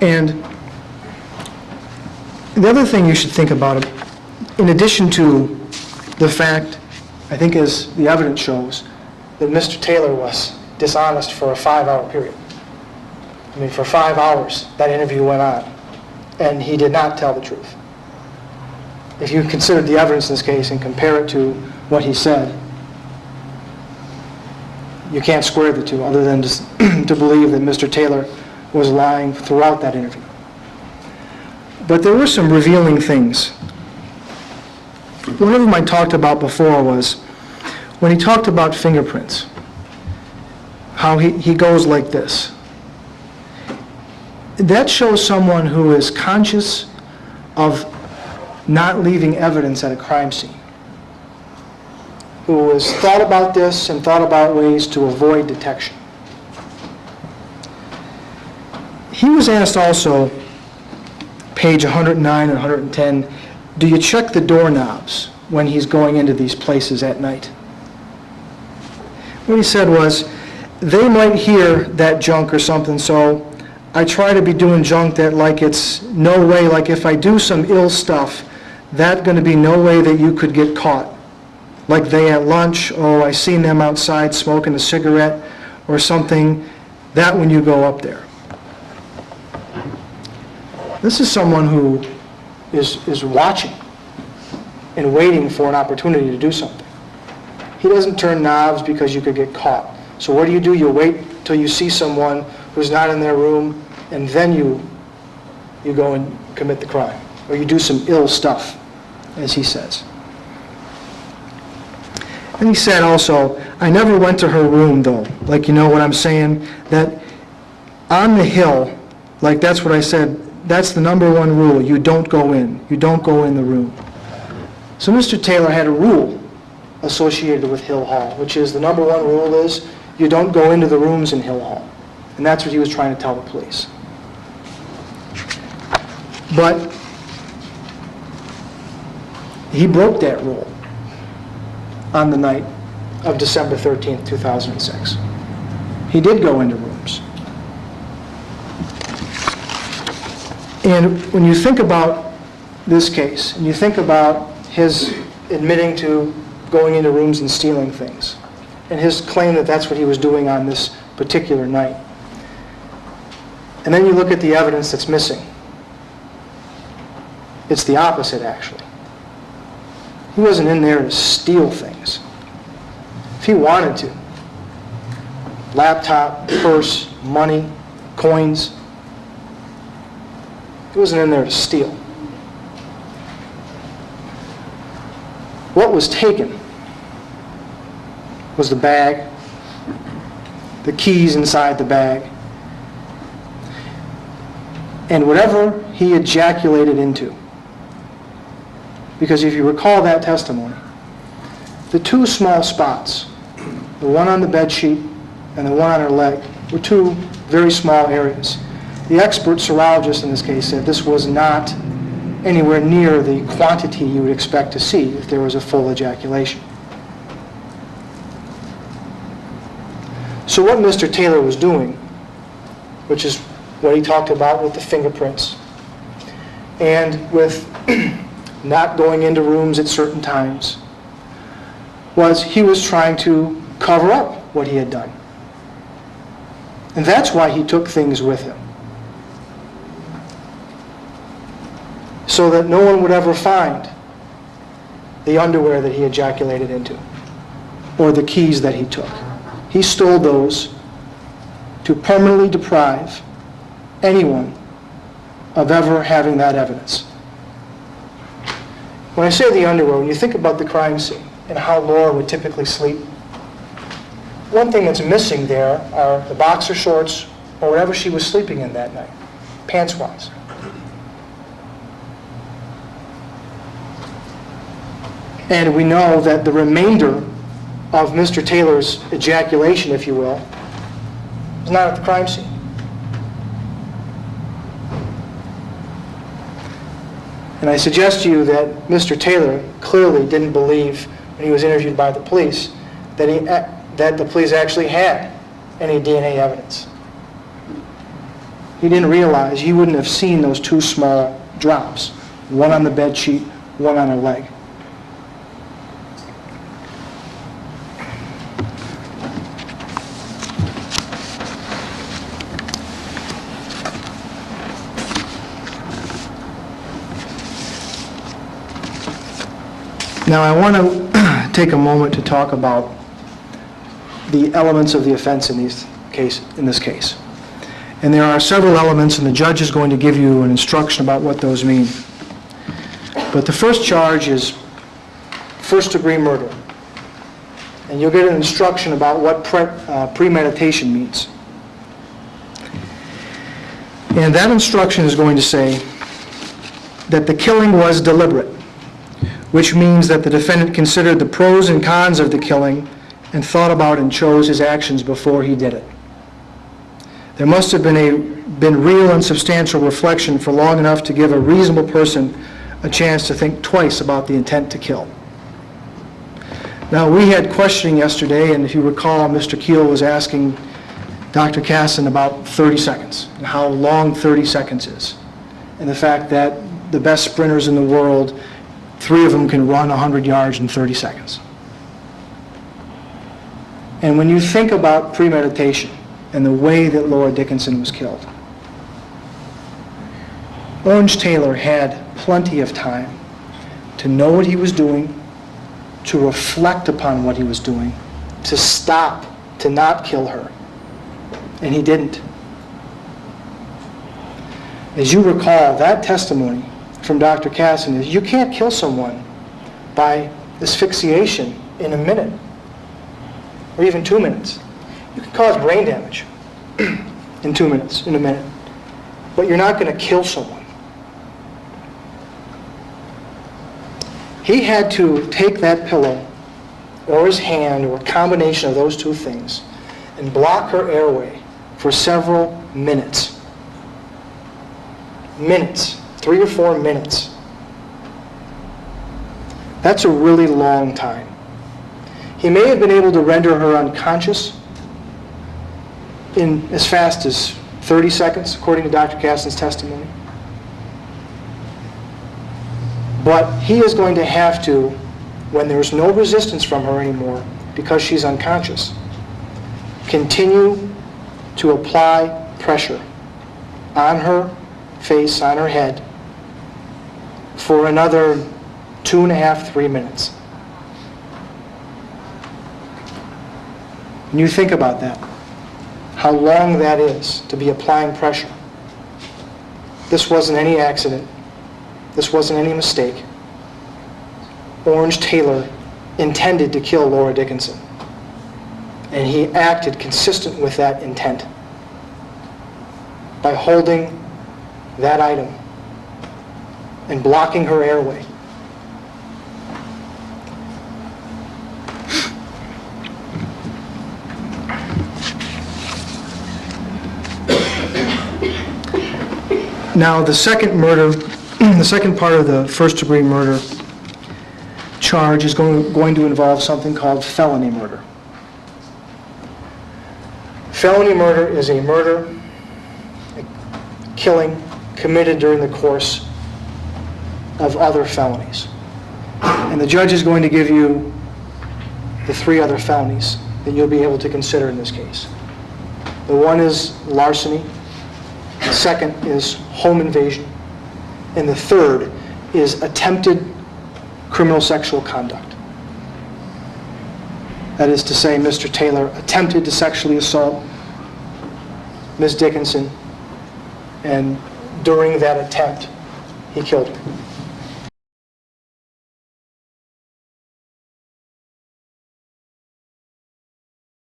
And the other thing you should think about, in addition to the fact, I think as the evidence shows, that Mr. Taylor was dishonest for a 5-hour period. I mean, for 5 hours that interview went on, and he did not tell the truth. If you consider the evidence in this case and compare it to what he said, you can't square the two other than just to believe that Mr. Taylor was lying throughout that interview. But there were some revealing things. One of them I talked about before was when he talked about fingerprints, how he goes like this. That shows someone who is conscious of not leaving evidence at a crime scene, who has thought about this and thought about ways to avoid detection. He was asked also, page 109 and 110, do you check the doorknobs when he's going into these places at night? What he said was, they might hear that junk or something, so I try to be doing junk that like it's no way, like if I do some ill stuff, that's going to be no way that you could get caught. Like they at lunch, oh, I seen them outside smoking a cigarette or something, that when you go up there. This is someone who is watching and waiting for an opportunity to do something. He doesn't turn knobs because you could get caught. So what do? You wait till you see someone who's not in their room, and then you go and commit the crime. Or you do some ill stuff, as he says. And he said also, I never went to her room though. Like, you know what I'm saying? That on the hill, like that's what I said, that's the number one rule. You don't go in. You don't go in the room. So Mr. Taylor had a rule associated with Hill Hall, which is the number one rule is you don't go into the rooms in Hill Hall. And that's what he was trying to tell the police. But he broke that rule on the night of December 13th, 2006. He did go into rooms. And when you think about this case, and you think about his admitting to going into rooms and stealing things, and his claim that that's what he was doing on this particular night, and then you look at the evidence that's missing, it's the opposite, actually. He wasn't in there to steal things. If he wanted to, laptop, purse, money, coins, he wasn't in there to steal. What was taken was the bag, the keys inside the bag, and whatever he ejaculated into. Because if you recall that testimony, the two small spots, the one on the bed sheet and the one on her leg, were two very small areas. The expert serologist in this case said this was not anywhere near the quantity you would expect to see if there was a full ejaculation. So what Mr. Taylor was doing, which is what he talked about with the fingerprints, and with not going into rooms at certain times, was he was trying to cover up what he had done. And that's why he took things with him. So that no one would ever find the underwear that he ejaculated into or the keys that he took. He stole those to permanently deprive anyone of ever having that evidence. When I say the underwear, when you think about the crime scene and how Laura would typically sleep, one thing that's missing there are the boxer shorts or whatever she was sleeping in that night, pants-wise. And we know that the remainder of Mr. Taylor's ejaculation, if you will, is not at the crime scene. And I suggest to you that Mr. Taylor clearly didn't believe when he was interviewed by the police that the police actually had any DNA evidence. He didn't realize, he wouldn't have seen those two small drops, one on the bed sheet, one on her leg. Now I want to take a moment to talk about the elements of the offense in this case. And there are several elements, and the judge is going to give you an instruction about what those mean. But the first charge is first-degree murder. And you'll get an instruction about what premeditation means. And that instruction is going to say that the killing was deliberate, which means that the defendant considered the pros and cons of the killing and thought about and chose his actions before he did it. There must have been real and substantial reflection for long enough to give a reasonable person a chance to think twice about the intent to kill. Now, we had questioning yesterday, and if you recall, Mr. Keel was asking Dr. Casson about 30 seconds, and how long 30 seconds is, and the fact that the best sprinters in the world, 3 of them can run 100 yards in 30 seconds. And when you think about premeditation and the way that Laura Dickinson was killed, Orange Taylor had plenty of time to know what he was doing, to reflect upon what he was doing, to stop, to not kill her. And he didn't. As you recall, that testimony from Dr. Casson is you can't kill someone by asphyxiation in a minute or even 2 minutes. You can cause brain damage in 2 minutes, in a minute, but you're not going to kill someone. He had to take that pillow or his hand or a combination of those two things and block her airway for several minutes. Minutes. 3 or 4 minutes. That's a really long time. He may have been able to render her unconscious in as fast as 30 seconds, according to Dr. Casson's testimony. But he is going to have to, when there's no resistance from her anymore, because she's unconscious, continue to apply pressure on her face, on her head, for another 2.5, 3 minutes. And you think about that, how long that is to be applying pressure. This wasn't any accident. This wasn't any mistake. Orange Taylor intended to kill Laura Dickinson, and he acted consistent with that intent by holding that item and blocking her airway. Now, the second murder, the second part of the first-degree murder charge is going to involve something called felony murder. Felony murder is a murder, a killing committed during the course of other felonies. And the judge is going to give you the 3 other felonies that you'll be able to consider in this case. The one is larceny, the second is home invasion, and the third is attempted criminal sexual conduct. That is to say, Mr. Taylor attempted to sexually assault Ms. Dickinson, and during that attempt, he killed her.